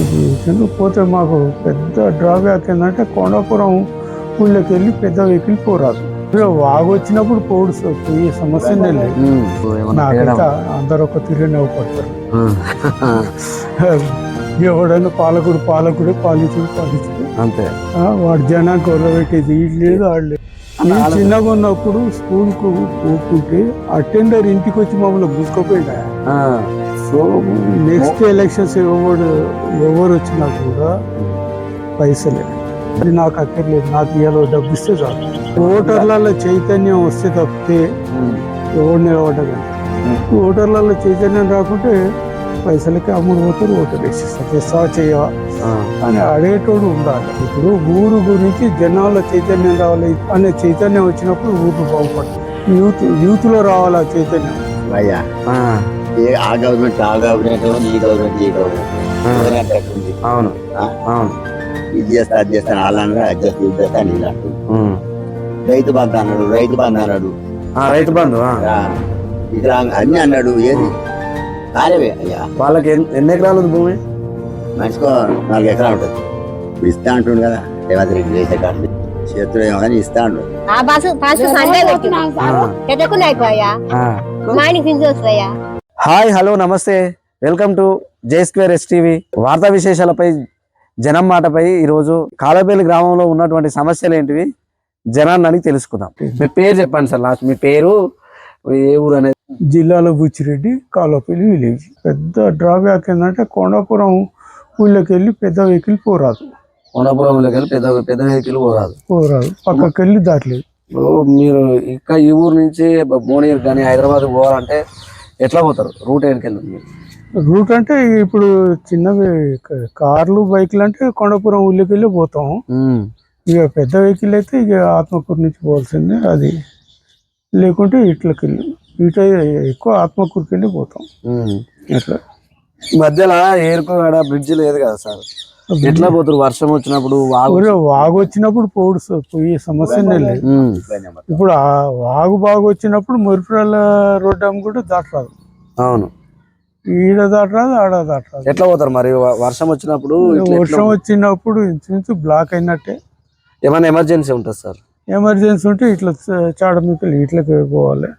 ఇది పోతే మాకు పెద్ద డ్రాబ్యాక్ ఏంటంటే కొండాపురం ఊళ్ళోకి వెళ్ళి పెద్ద వెహికల్ పోరాదు. వాగు వచ్చినప్పుడు పోయే సమస్యనే లేదు. నాకైతే అందరూ ఒక తిరిగి పడతారు. ఎవడైనా పాలకుడే పాలించుడు అంతే. వాడు జనానికి వదలబెట్టేది ఇది లేదు ఆడు లేదు. నేను చిన్నగా ఉన్నప్పుడు స్కూల్ కు పోతుంటే అటెండర్ ఇంటికి వచ్చి మమ్మల్ని గుర్తుపోయినా. సో నెక్స్ట్ ఎలక్షన్స్ ఎవరు వచ్చినా కూడా పైసలే. అది నాకు అక్కర్లేదు, నాకు ఇవాళ డబ్బు ఇస్తే చాలు. ఓటర్లలో చైతన్యం వస్తే తప్పితే ఎవరు నిలబడ్డగా. ఓటర్లలో చైతన్యం రాకుంటే పైసలకి అమ్ముడు పోతారు, ఓటర్ వేసిస్తారు. తెస్తా చేయవా అని అడిగేటోడు ఉండాలి. ఇప్పుడు ఊరు గురించి జనాల చైతన్యం రావాలి అనే చైతన్యం వచ్చినప్పుడు ఊరు బాగుపడుతుంది. యూత్ లో రావాలి ఆ చైతన్యం. అయ్యా ఆ గవర్నమెంట్ ఆ గవర్నమెంట్ ఈ గవర్నమెంట్ ఈ గవర్నమెంట్ అవును అవును ఇది చేస్తా అది చేస్తాను అలానే అడ్జస్ట్ చేస్తాను ఇలా రైతు బంధు అన్నాడు రైతు బంధు ఇట్లా అన్ని అన్నాడు. ఏది కాలేవే అయ్యా. వాళ్ళకి ఎన్ని ఎకరాలు ఉంది భూమి? మనిషికో 4 ఎకరాలు ఉంటుంది. ఇప్పుడు ఇస్తా అంటుండు కదా రేవంత్ రెడ్డి రేసే కార్డు చేతులు ఏమని ఇస్తా అంటు. హాయ్ హలో నమస్తే, వెల్కమ్ టు J2S TV. వార్తా విశేషాలపై జనం మాటపై ఈరోజు కాలపల్లి గ్రామంలో ఉన్నటువంటి సమస్యలు ఏంటివి జనాన్ని అడిగి తెలుసుకుందాం. మీ పేరు చెప్పండి సార్. లాస్ట్ మీ పేరు, ఏ ఊరు అనేది? జిల్లాలో బుచ్చిరెడ్డి, కాలపల్లి విలేజ్. పెద్ద డ్రాబ్యాక్ ఏంటంటే కొండాపురం ఊళ్ళోకి వెళ్ళి పెద్ద వెహికల్ పోరాదు. కొండాపురంలోకి వెళ్ళి పెద్ద వెహికల్ పోరాదు, పక్కకి వెళ్ళి దాటలేదు. మీరు ఇంకా ఈ ఊరు నుంచి భువనగిరి కానీ హైదరాబాద్ పోవాలంటే ఎట్లా పోతారు? రూట్ ఎక్కడికి వెళ్ళండి? రూట్ అంటే ఇప్పుడు చిన్నవి కార్లు బైక్లు అంటే కొండాపురం ఊళ్ళోకి వెళ్ళి పోతాం. ఇక పెద్ద వెహికల్ అయితే ఇక ఆత్మకూరు నుంచి పోవాల్సిందే. అది లేకుంటే ఇట్లా ఎక్కువ ఆత్మకూరుకి వెళ్ళి పోతాం. అట్లా మధ్యలో ఏరుకోడ బ్రిడ్జ్ లేదు కదా సార్, ఎట్లా పోతారు? వర్షం వచ్చినప్పుడు వాగు వచ్చినప్పుడు పోయే సమస్యనే లేదు. ఇప్పుడు ఆ వాగు బాగు వచ్చినప్పుడు మురిపురాల రోడ్డు కూడా దాటరాదు. అవును, ఈడ దాటరాదు, ఆడ దాటరాదు. ఎట్లా పోతారు మరి వర్షం వచ్చినప్పుడు? వర్షం వచ్చినప్పుడు ఇంచుమించు బ్లాక్ అయినట్టే. ఏమైనా ఎమర్జెన్సీ ఉంటుంది సార్? ఎమర్జెన్సీ ఉంటే ఇట్లా చాడమికలు ఇట్లకి పోవాలి.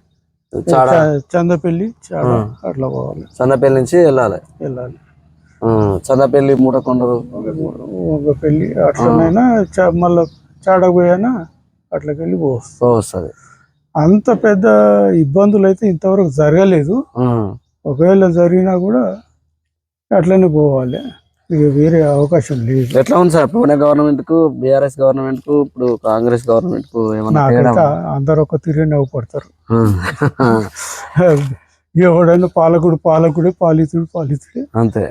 చందపల్లి చాడ అట్లా పోవాలి. చందపల్లి నుంచి వెళ్ళాలి. చందపల్లి మూటకొండరు పెళ్లి అట్లనైనా మళ్ళీ చాడకు పోయినా అట్లకి వెళ్ళి పోస్తుంది. అంత పెద్ద ఇబ్బందులు అయితే ఇంతవరకు జరగలేదు. ఒకవేళ జరిగినా కూడా అట్లనే పోవాలి, ఇక వేరే అవకాశం లేదు. ఎట్లా ఉంది సార్ పూణే గవర్నమెంట్ కు, బీఆర్ఎస్ గవర్నమెంట్ కు, ఇప్పుడు కాంగ్రెస్ గవర్నమెంట్ కు? నాకైతే అందరు ఒక తిరిగి నవ్వుపడతారు. ఎవడైనా పాలకుడే పాలితుడే అంతే.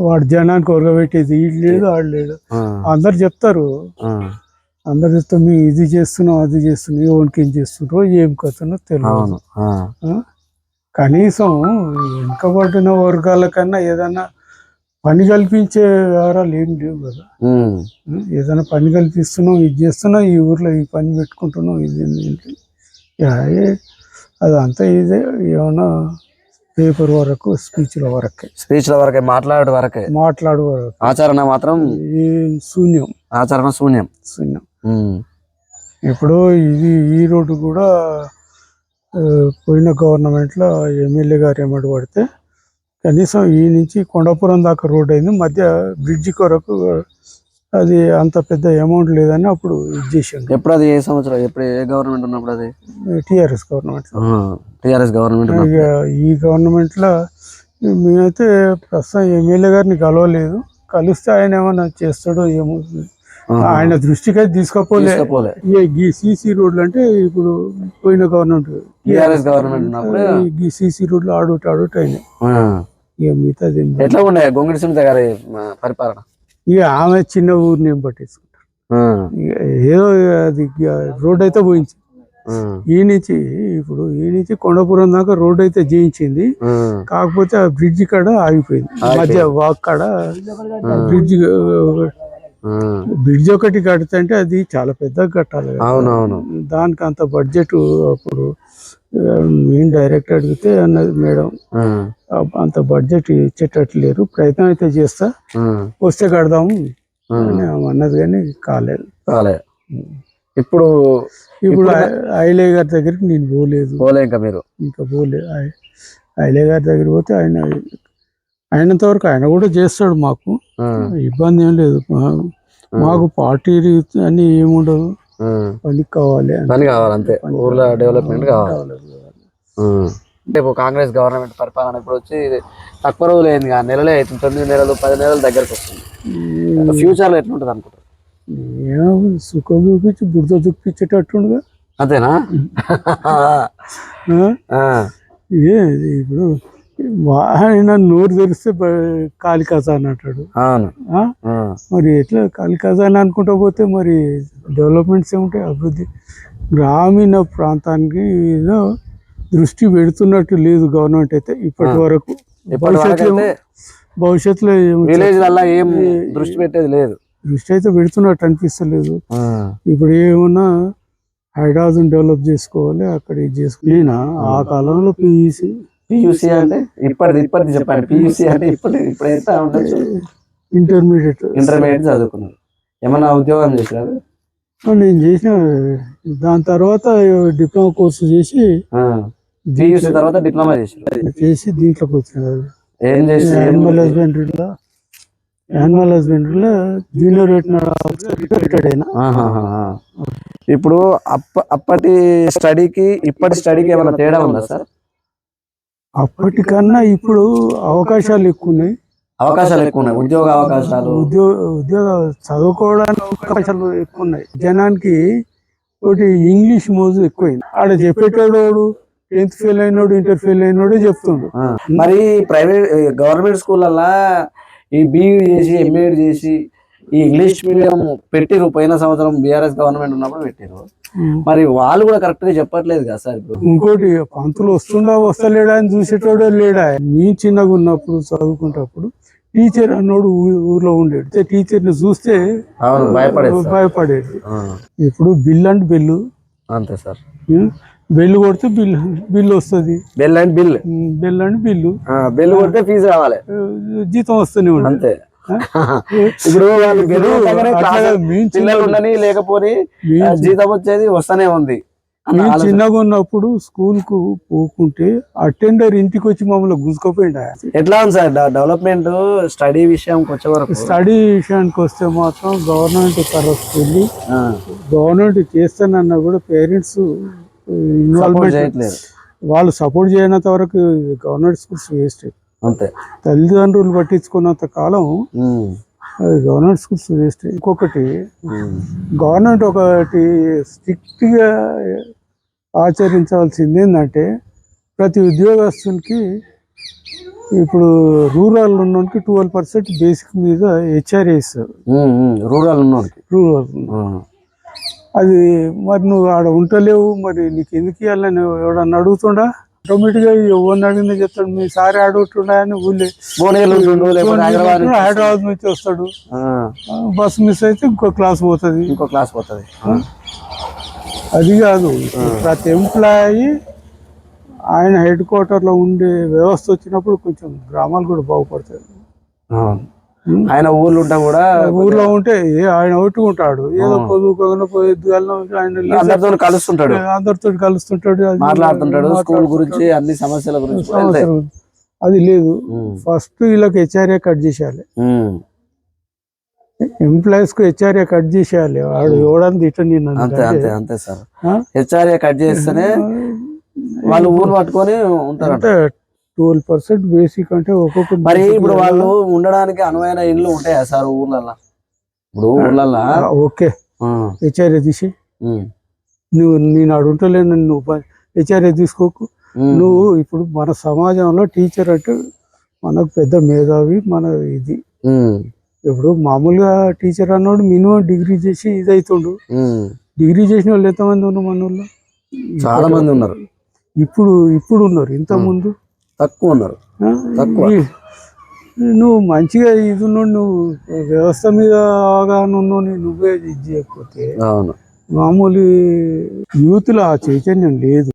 వాడు జనానికి వరగబెట్టేది ఇది లేదు ఆడు లేదు. అందరు చెప్తారు, అందరు చెప్తా మీ ఇది చేస్తున్నాం అది చేస్తున్నాం, ఎవరికి ఏం చేస్తున్నారో ఏం కథనో తెలియదు. కనీసం వెనుకబడిన వర్గాల కన్నా ఏదైనా పని కల్పించే వివరాలు ఏం లేవు కదా. ఏదైనా పని కల్పిస్తున్నాం, ఇది చేస్తున్నాం, ఈ ఊర్లో ఈ పని పెట్టుకుంటున్నాం, ఇది అదంతా ఇదే. ఏమన్నా పేపర్ వరకు, స్పీచ్ల వరకే మాట్లాడు వరకే ఆచరణ మాత్రం శూన్యం. ఆచరణ శూన్యం. ఇప్పుడు ఈ రోడ్డు కూడా పోయిన గవర్నమెంట్లో ఎమ్మెల్యే గారు ఏమడి పడితే కనీసం ఈ నుంచి కొండాపురం దాకా రోడ్ అయింది. మధ్య బ్రిడ్జి కొరకు అది అంత పెద్ద అమౌంట్ లేదని అప్పుడు ఇది చేసాను. ఎప్పుడు అది? ఏ సంవత్సరం? ఎప్పుడు ఏ గవర్నమెంట్ ఉన్నప్పుడు? అది టీఆర్ఎస్ గవర్నమెంట్. ఇక ఈ గవర్నమెంట్లో మేమైతే ప్రస్తుతం ఎమ్మెల్యే గారిని కలవలేదు. కలిస్తే ఆయన ఏమన్నా చేస్తాడో ఏమో, ఆయన దృష్టికి అయితే తీసుకోపోలే. ఈ సీసీ రోడ్లు అంటే ఇప్పుడు పోయిన గవర్నమెంట్ ఈ సీసీ రోడ్లు ఆడుట అయినాయి. ఇక మిగతాది ఎట్లా ఉన్నాయి గొంగిడి సునీత గారి పరిపాలన? ఇక ఆమె చిన్న ఊరిని ఏం పట్టించుకుంటారు. ఏదో అది రోడ్ అయితే పోయించి ఈ నుంచి కొండాపురం దాకా రోడ్ అయితే చేయించింది. కాకపోతే ఆ బ్రిడ్జి కాడ ఆగిపోయింది. మధ్య వాక్ కాడ బ్రిడ్జ్ ఒకటి కడితే అది చాలా పెద్దగా కట్టాలి. అవునవును. దానికి అంత బడ్జెట్ అప్పుడు మేము డైరెక్ట్ అడిగితే అన్నది మేడం అంత బడ్జెట్ ఇచ్చేటట్లు లేరు, ప్రయత్నం అయితే చేస్తా, వస్తే కడదాము అని అన్నది కానీ కాలేదు. ఇప్పుడు ఐలే గారి దగ్గరికి నేను పోలేదు, ఇంకా పోలేదు. ఐలే గారి దగ్గర పోతే అయినంత వరకు ఆయన కూడా చేస్తాడు, మాకు ఇబ్బంది ఏం లేదు. మాకు పార్టీ అని ఏముండదు, పనికి కావాలి అంతే, ఊర్లో డెవలప్మెంట్ కావాలి. రేపు కాంగ్రెస్ గవర్నమెంట్ పరిపాలన ఇప్పుడు వచ్చి తక్కువ రోజులు అయింది, నెలలే అవుతుంది, 9 నెలలు 10 నెలలు దగ్గరకు వస్తుంది. ఫ్యూచర్ లో ఎట్లుంటది అనుకుంటారు? ఏమో సుఖం చూపించి బురద చూపించేటట్టుండగా, అంతేనా? ఇప్పుడు ఆయన నోరు తెరిస్తే కాలి ఖజానా అంటాడు. మరి ఎట్లా కాలి ఖజానా అనుకుంటా పోతే మరి డెవలప్మెంట్స్ ఏముంటాయి? అభివృద్ధి గ్రామీణ ప్రాంతానికి ఏదో దృష్టి పెడుతున్నట్టు లేదు గవర్నమెంట్ అయితే ఇప్పటి వరకు. భవిష్యత్తులో ఏం దృష్టి పెట్టేది లేదు, దృష్టి అయితే పెడుతున్నట్టు అనిపిస్తలేదు. ఇప్పుడు ఏమన్నా హైదరాబాద్ డెవలప్ చేసుకోవాలి, అక్కడ ఇది చేసుకోవాలి. నేను ఆ కాలంలో పియూసీ అంటే ఇప్పటి చెప్పండి. పియూసీ అంటే ఇప్పుడైతే ఇంటర్మీడియట్ చదువుకున్నారు, ఏమన్నా ఉద్యోగం చేశారు? నేను చేసిన, దాని తర్వాత డిప్లొమా కోర్సు చేసి పియూసీ తర్వాత డిప్లొమా చేసి దీంట్లోకి వచ్చిన. ఏం చేసి? యానిమల్ హస్బెండరీలో జూనియర్ రిటైర్డ్ అయినా. ఇప్పుడు అప్పటి స్టడీకి ఇప్పటి స్టడీకి ఏమైనా తేడా ఉందా సార్? అప్పటికన్నా ఇప్పుడు అవకాశాలు ఎక్కువ ఉన్నాయి, ఉద్యోగ అవకాశాలు, ఉద్యోగ చదువుకోవడానికి అవకాశాలు ఎక్కువ ఉన్నాయి. జనానికి ఒకటి ఇంగ్లీష్ మోజు ఎక్కువైంది. ఆడ చెప్పేటోడు 10th ఫెయిల్ అయినోడు, ఇంటర్ ఫెయిల్ అయినోడే చెప్తుండు. మరి ప్రైవేట్ గవర్నమెంట్ స్కూళ్ళల్లో ఈ బీఈడి చేసి ఎంఏడి చేసి ఈ ఇంగ్లీష్ మీడియం పెట్టిరు, పోయిన సంవత్సరం బీఆర్ఎస్ గవర్నమెంట్ ఉన్నప్పుడు పెట్టిరు. మరి వాళ్ళు కూడా కరెక్ట్ గా చెప్పట్లేదు కదా సార్? ఇప్పుడు ఇంకోటి పంతులు వస్తలేడా అని చూసేటోడే లేడా. నేను చిన్నగా ఉన్నప్పుడు చదువుకుంటప్పుడు టీచర్ అన్నోడు ఊర్లో ఉండేది, టీచర్ని చూస్తే భయపడేది. ఇప్పుడు బిల్ అండ్ బిల్లు అంతే సార్, బెల్లు కొడితే బిల్లు వస్తుంది, బెల్ అండ్ బిల్లు కొడితే ఫీజు రావాలి, జీతం వస్తూనే ఉంటుంది. అంతే. ఇప్పుడు పిల్లలు ఉండని లేకపోతే జీతం వచ్చేది వస్తూనే ఉంది. మేము చిన్నగా ఉన్నప్పుడు స్కూల్ కు పోకుంటే అటెండర్ ఇంటికి వచ్చి మమ్మల్ని గుంజుకోపోయింది. ఎట్లా ఉంది సార్ డెవలప్మెంట్ స్టడీ విషయానికి వచ్చే వరకు? స్టడీ విషయానికి వస్తే మాత్రం గవర్నమెంట్ తరఫు వెళ్ళి గవర్నమెంట్ చేస్తానన్నా కూడా పేరెంట్స్ ఇన్వాల్వ్మెంట్ చేయట్లేదు. వాళ్ళు సపోర్ట్ చేయనంత వరకు గవర్నమెంట్ స్కూల్స్ వేస్ట్. అంతే, తల్లిదండ్రులు పట్టించుకున్నంత కాలం గవర్నమెంట్ స్కూల్స్ వేస్ట్. ఇంకొకటి గవర్నమెంట్ ఒకటి స్ట్రిక్ట్ గా ఆచరించవలసింది ఏంటంటే ప్రతి ఉద్యోగస్తునికి ఇప్పుడు రూరల్ ఉన్నోడికి 12% బేసిక్ మీద హెచ్ఆర్ఏ ఇస్తారు. రూరల్ అది మరి నువ్వు ఆడ ఉంటలేవు, మరి నీకు ఎందుకు ఇవ్వాలని ఎవడన్నా అడుగుతుండా? ఆటోమేటిక్గా ఎవరిని అడిగినా చెప్తాడు, మీ సారి అడుగుతుండా అని. ఊళ్ళే హైదరాబాద్ నుంచి వస్తాడు, బస్సు మిస్ అయితే ఇంకో క్లాస్ పోతుంది. అది కాదు, ప్రతి ఎంప్లాయీ ఆయన హెడ్ క్వార్టర్లో ఉండే వ్యవస్థ వచ్చినప్పుడు కొంచెం గ్రామాలు కూడా బాగుపడతాయి. ఆయన ఊర్లో ఉంటే ఆయన ఒట్టుకుంటాడు, ఏదో పొద్దుగా అందరితో కలుస్తుంటాడు, మాట్లాడుతుంటాడు, స్కూల్ గురించి అన్ని సమస్యల గురించి. అది లేదు. ఫస్ట్ వీళ్ళకి హెచ్ఆర్ఏ కట్ చేసేయాలి, ఎంప్లాయీస్ కు హెచ్ఆర్ఏ కట్ చేసేయాలి. వాడు ఎవడని తిట్టని అంతే సార్, హెచ్ఆర్ఏ కట్ చేస్తేనే వాళ్ళు ఊరు పట్టుకొని ఉంటారు. 12% బేసిక్ అంటే ఒక్కొక్క. మరి ఇప్పుడు వాళ్ళు ఉండడానికి అనువైన ఇల్లు ఉంటాయా సార్ ఊర్లల్లో? ఇప్పుడు ఊర్లల్లో ఓకే హెచ్ఆర్ఏ తీసి నేను అడుగుంటలేను, నువ్వు హెచ్ఆర్ఏ తీసుకోకు. నువ్వు ఇప్పుడు మన సమాజంలో టీచర్ అంటే మనకు పెద్ద మేధావి, మన ఇది. ఇప్పుడు మామూలుగా టీచర్ అన్నాడు మినిమం డిగ్రీ చేసి ఇది అవుతుండు. డిగ్రీ చేసిన వాళ్ళు ఎంతమంది ఉన్నారు మన ఊళ్ళో? చాలా మంది ఉన్నారు. ఇప్పుడు ఉన్నారు, ఇంత ముందు తక్కువ ఉన్నారు. నువ్వు మంచిగా ఇది ఉన్నాడు, నువ్వు వ్యవస్థ మీద అవగాహన ఉన్నావు, నువ్వే ఇది చేయకపోతే మామూలు యూత్లో ఆ చైతన్యం లేదు.